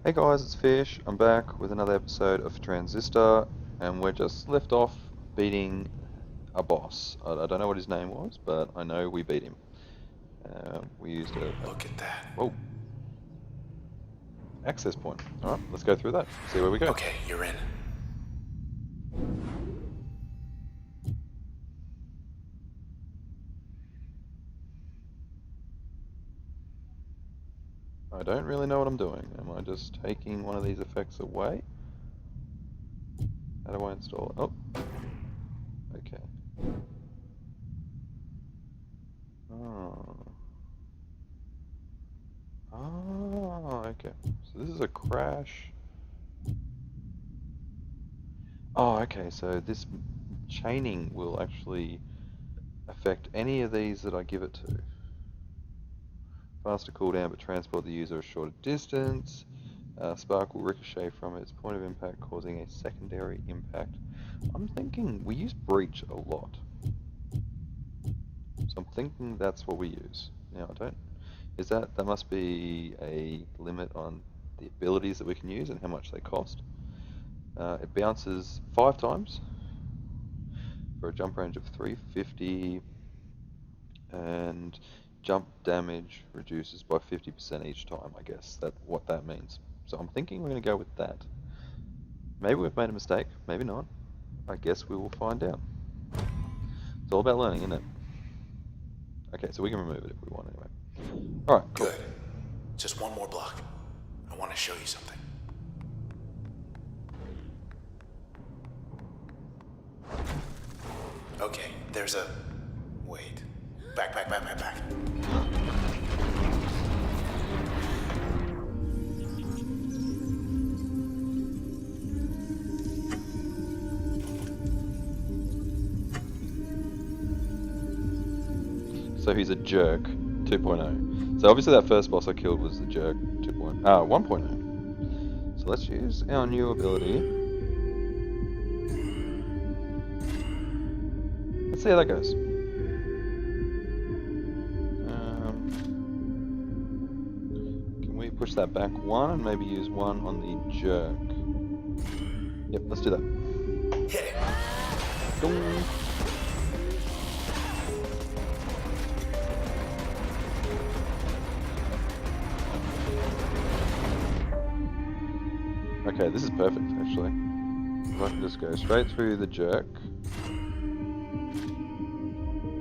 Hey guys, it's Fish. I'm back with another episode of Transistor, and we're just left off beating a boss. I don't know what his name was, but I know we beat him. We used a Look at that. whoa, access point. Alright, let's go through that. See where we go. Okay, you're in. I don't really know what I'm doing. Am I just taking one of these effects away? How do I install it? Oh, okay. Oh. Oh, okay. So this is a crash. Oh, okay, so this chaining will actually affect any of these that I give it to. Faster cooldown, but transport the user a shorter distance. Spark will ricochet from its point of impact, causing a secondary impact. I'm thinking we use breach a lot. So I'm thinking that's what we use. Now, I don't... Is that must be a limit on the abilities that we can use and how much they cost. It bounces 5 times for a jump range of 350, and jump damage reduces by 50% each time. I guess that's what that means. So I'm thinking we're going to go with that. Maybe we've made a mistake, maybe not. I guess we will find out. It's all about learning, isn't it? Okay, so we can remove it if we want anyway. Alright, cool. Good. Just one more block. I want to show you something. Okay, there's a... Wait. Back. So he's a jerk 2.0. So obviously that first boss I killed was the jerk 1.0. So let's use our new ability. Let's see how that goes. Can we push that back one and maybe use one on the jerk? Yep, let's do that. Hit it. Dong. Okay, this is perfect actually. I can just go straight through the jerk.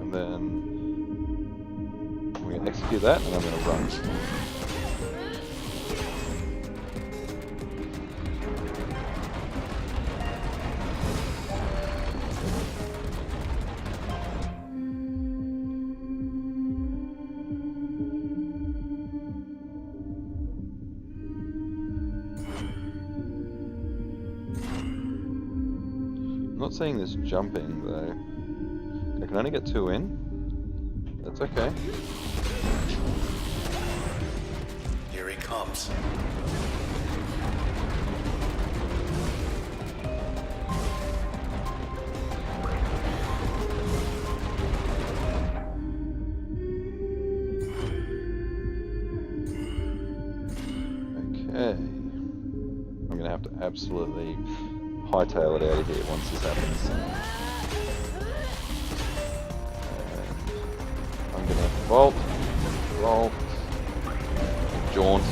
And then I'm going to execute that and I'm going to run. I'm not seeing this jumping though. I can only get 2 in. That's okay. Here he comes. Okay. I'm going to have to absolutely hightail it out of here once this happens. I'm going to vault, jaunt,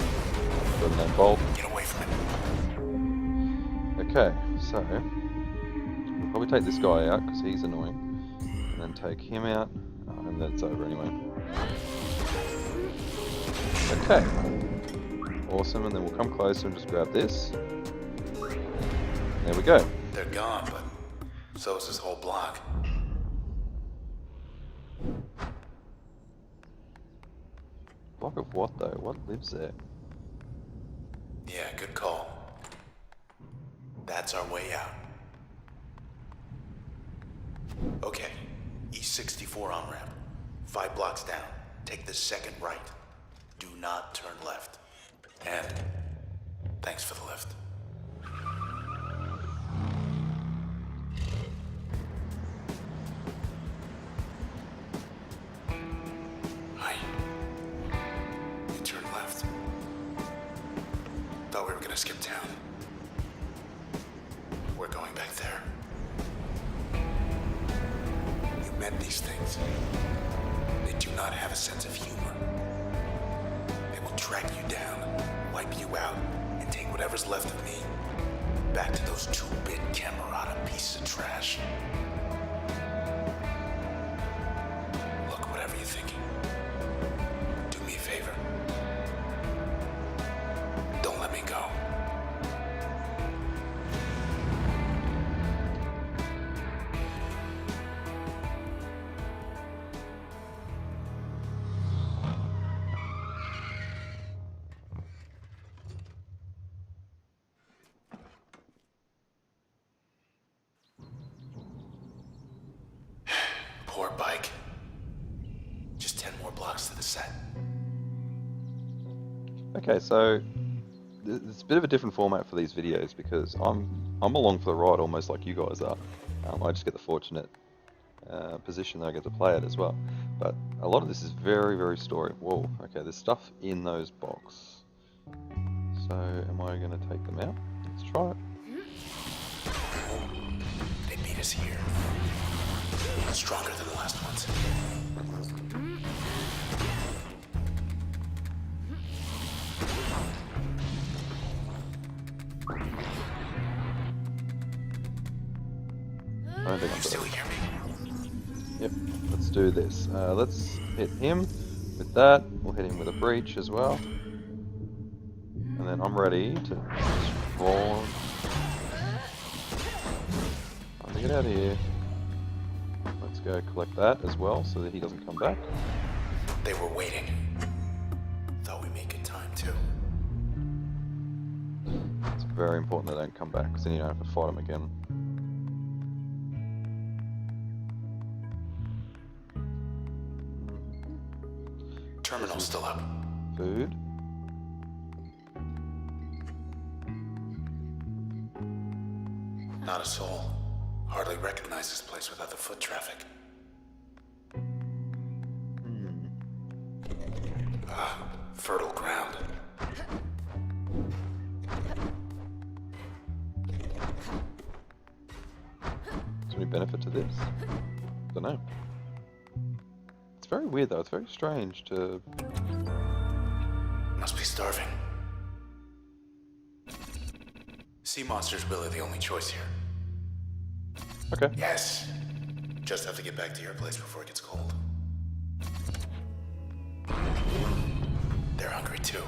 rather than bolt. Get away from it. Okay, so we'll probably take this guy out because he's annoying, and then take him out, and then it's over anyway. Okay, awesome, and then we'll come closer and just grab this. There we go. They're gone, but so is this whole block. Block of what though? What lives there? Yeah, good call. That's our way out. Okay, E64 on-ramp. 5 blocks down. Take the second right. Do not turn left. And thanks for the lift. Hi. You turned left. Thought we were gonna gonna skip town. We're going back there. You met these things. They do not have a sense of humor. They will track you down, wipe you out, and take whatever's left of me back to those 2-bit Camerata pieces of trash. Look, whatever you're thinking, do me a favor. Don't let me go. Poor bike. Just 10 more blocks to the set. Okay, so it's a bit of a different format for these videos because I'm along for the ride almost like you guys are. I just get the fortunate position that I get to play it as well. But a lot of this is very, very story. Whoa, okay, there's stuff in those boxes. So am I going to take them out? Let's try it. They beat us here. Stronger than the last ones. I don't think You I'm still good. hear me? Yep, let's do this. Let's hit him with that. We'll hit him with a breach as well. And then I'm ready to spawn. Time to get out of here. Let's go collect that as well so that he doesn't come back. They were waiting. Thought we make good time too. It's very important they don't come back because then you don't have to fight them again. Terminal's still up. Food. Not a soul. Hardly recognize this place without the foot traffic. Ah, fertile ground. Is there any benefit to this? Don't know. It's very weird though. It's very strange to. Must be starving. Sea monster's really the only choice here. Okay. Yes. Just have to get back to your place before it gets cold. They're hungry too.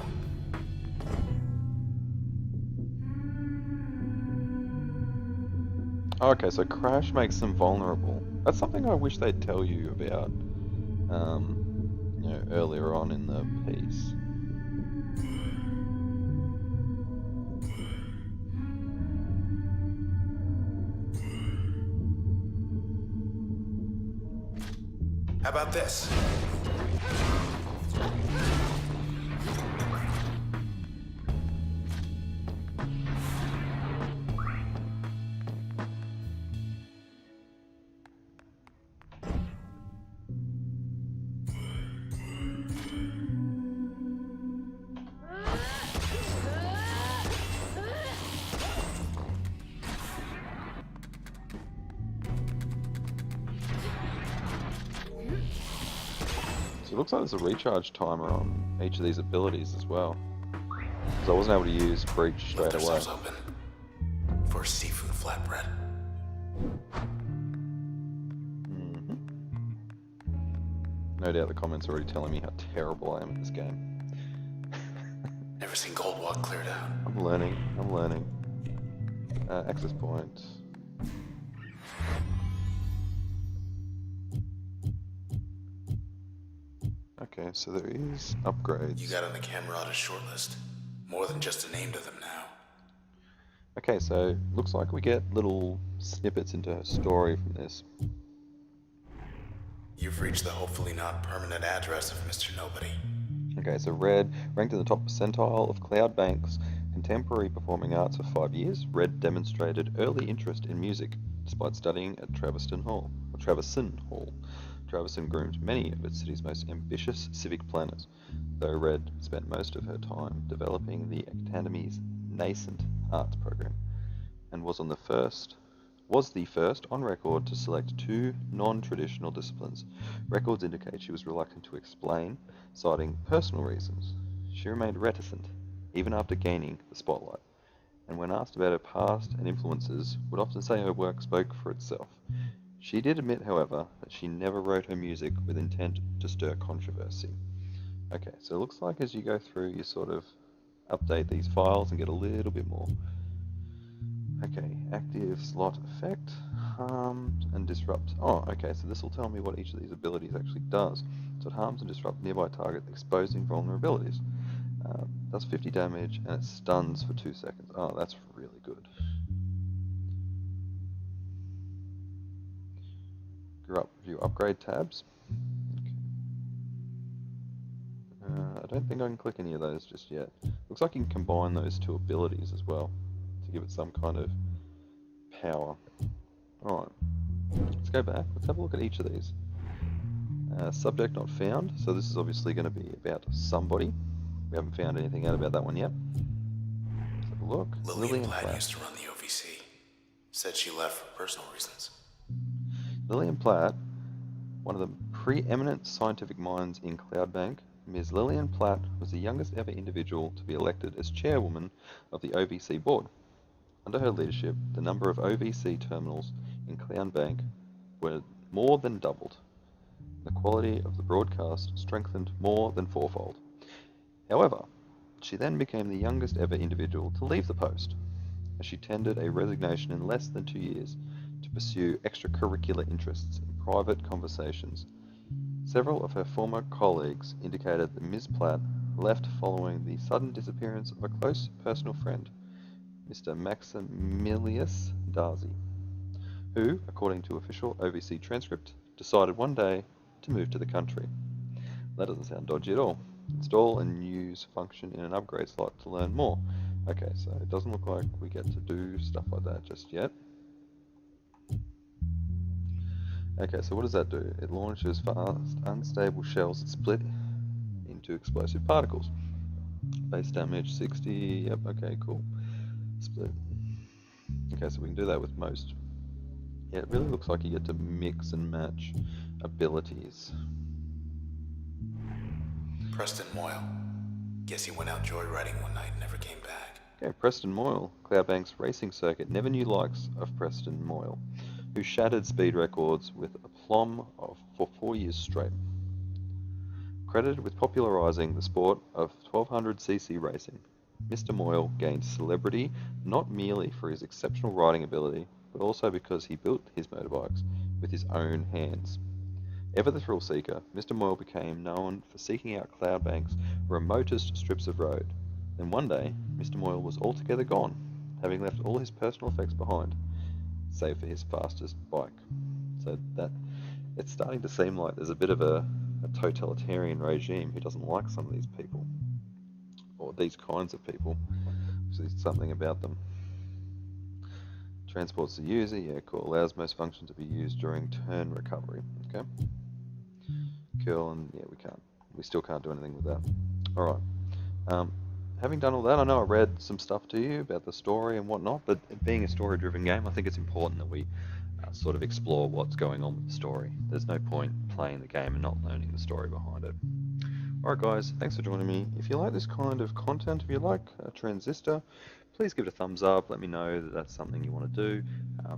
Okay, so crash makes them vulnerable. That's something I wish they'd tell you about, earlier on in the piece. How about this? So it looks like there's a recharge timer on each of these abilities as well. Because I wasn't able to use breach straight Left away. ourselves open for seafood flatbread. No doubt the comments are already telling me how terrible I am at this game. Never seen Gold Walk cleared out. I'm learning. Access point. Okay, so there is upgrades. You got on the Camerata shortlist. More than just a name to them now. Okay, so looks like we get little snippets into her story from this. You've reached the hopefully not permanent address of Mr. Nobody. Okay, so Red, ranked in the top percentile of Cloudbank's contemporary performing arts for 5 years, Red demonstrated early interest in music despite studying at Traverson Hall. Traverson groomed many of its city's most ambitious civic planners, though Red spent most of her time developing the Academy's nascent arts program, and was the first on record to select two non-traditional disciplines. Records indicate she was reluctant to explain, citing personal reasons. She remained reticent, even after gaining the spotlight, and when asked about her past and influences, would often say her work spoke for itself. She did admit, however, that she never wrote her music with intent to stir controversy. Okay, so it looks like as you go through, you sort of update these files and get a little bit more. Okay, active slot effect, harms and disrupts. Oh, okay, so this will tell me what each of these abilities actually does. So it harms and disrupts nearby target, exposing vulnerabilities. Does 50 damage and it stuns for 2 seconds. Oh, that's really good. View upgrade tabs. Okay. I don't think I can click any of those just yet. Looks like you can combine those two abilities as well to give it some kind of power. Alright, let's go back. Let's have a look at each of these. Subject not found. So this is obviously going to be about somebody. We haven't found anything out about that one yet. Let's have a look. Lillian Platt used to run the OVC. Said she left for personal reasons. Lillian Platt, one of the preeminent scientific minds in Cloudbank, Ms. Lillian Platt was the youngest ever individual to be elected as chairwoman of the OVC board. Under her leadership, the number of OVC terminals in Cloudbank were more than doubled. The quality of the broadcast strengthened more than fourfold. However, she then became the youngest ever individual to leave the post, as she tendered a resignation in less than 2 years to pursue extracurricular interests in private conversations. Several of her former colleagues indicated that Ms. Platt left following the sudden disappearance of a close personal friend, Mr. Maximilius Darcy, who, according to official OVC transcript, decided one day to move to the country. That doesn't sound dodgy at all. Install and use function in an upgrade slot to learn more. Okay, so it doesn't look like we get to do stuff like that just yet. Okay, so what does that do? It launches fast, unstable shells that split into explosive particles. Base damage 60, yep, okay, cool. Split. Okay, so we can do that with most. Yeah, it really looks like you get to mix and match abilities. Preston Moyle. Guess he went out joyriding one night and never came back. Okay, Preston Moyle. Cloudbank's racing circuit never knew likes of Preston Moyle, who shattered speed records with aplomb for 4 years straight. Credited with popularizing the sport of 1200cc racing, Mr. Moyle gained celebrity not merely for his exceptional riding ability, but also because he built his motorbikes with his own hands. Ever the thrill seeker, Mr. Moyle became known for seeking out Cloudbank's remotest strips of road. Then one day, Mr. Moyle was altogether gone, having left all his personal effects behind, save for his fastest bike. So that it's starting to seem like there's a bit of a totalitarian regime who doesn't like some of these people, or these kinds of people. So there's something about them. Transports the user, yeah, cool. Allows most functions to be used during turn recovery. Okay. Cool, and yeah, we still can't do anything with that. Alright. Having done all that, I know I read some stuff to you about the story and whatnot, but being a story-driven game, I think it's important that we sort of explore what's going on with the story. There's no point playing the game and not learning the story behind it. Alright guys, thanks for joining me. If you like this kind of content, if you like Transistor, please give it a thumbs up. Let me know that that's something you want to do.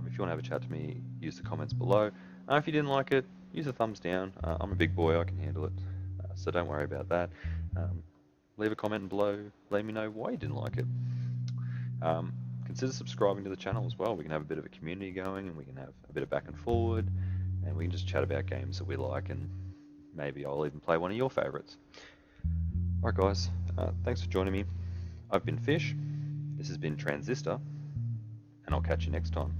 If you want to have a chat to me, use the comments below. If you didn't like it, use a thumbs down. I'm a big boy, I can handle it. So don't worry about that. Leave a comment below, let me know why you didn't like it. Consider subscribing to the channel as well. We can have a bit of a community going, and we can have a bit of back and forward, and we can just chat about games that we like, and maybe I'll even play one of your favorites. Alright guys, thanks for joining me. I've been Fish, this has been Transistor, and I'll catch you next time.